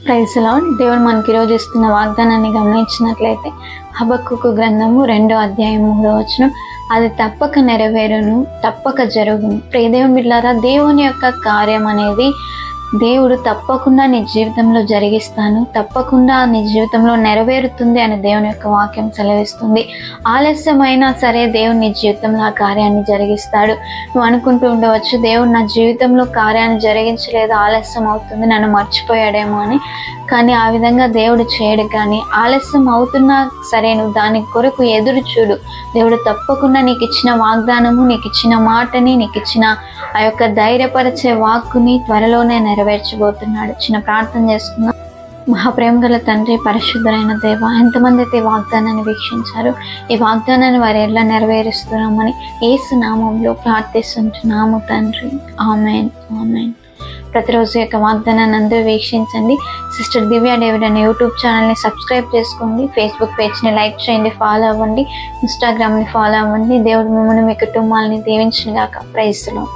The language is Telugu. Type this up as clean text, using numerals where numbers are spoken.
Praise lord. దేవుడు మనకి ఈరోజు ఇస్తున్న వాగ్దానాన్ని గమనించినట్లయితే హబక్కూకు గ్రంథము 2వ అధ్యాయం 3వ వచనం, అది తప్పక నెరవేరును, తప్పక జరుగును. ప్రియ దేవుని బిడ్డలారా, దేవుని యొక్క కార్యం అనేది దేవుడు తప్పకుండా నీ జీవితంలో జరిగిస్తాను, తప్పకుండా నీ జీవితంలో నెరవేరుతుంది అని దేవుని యొక్క వాక్యం సెలవిస్తుంది. ఆలస్యమైనా సరే దేవుడు నీ జీవితంలో ఆ కార్యాన్ని జరిగిస్తాడు. నువ్వు అనుకుంటూ ఉండవచ్చు, దేవుడు నా జీవితంలో కార్యాన్ని జరిగించలేదు, ఆలస్యం అవుతుంది, నన్ను మర్చిపోయాడేమో అని. కానీ ఆ విధంగా దేవుడు చేయడు. కానీ ఆలస్యం అవుతున్నా సరే నువ్వు దాని కొరకు ఎదురు చూడు. దేవుడు తప్పకుండా నీకు ఇచ్చిన వాగ్దానము, నీకు ఇచ్చిన మాటని, నీకు ఇచ్చిన ఆ యొక్క ధైర్యపరిచే వాక్కుని త్వరలోనే నెరవేర్చబోతున్నాడు. చిన్న ప్రార్థన చేసుకుందాం. మహాప్రేమ గల తండ్రి, పరిశుద్ధులైన దేవ, ఎంతమంది అయితే ఈ వాగ్దానాన్ని వీక్షించారు, ఈ వాగ్దానాన్ని వారు ఎలా నెరవేరుస్తున్నామని యేసు నామంలో ప్రార్థిస్తుంటున్నాము తండ్రి. Amen, amen. ప్రతిరోజు యొక్క వాగ్దానాన్ని అందరూ వీక్షించండి. సిస్టర్ దివ్య డేవిడ్ అనే యూట్యూబ్ ఛానల్ని సబ్స్క్రైబ్ చేసుకోండి. ఫేస్బుక్ పేజ్ని లైక్ చేయండి, ఫాలో అవ్వండి. ఇన్స్టాగ్రామ్ని ఫాలో అవ్వండి. దేవుడు మిమ్మల్ని, మీ కుటుంబాలని దీవించును గాక. Praise lord.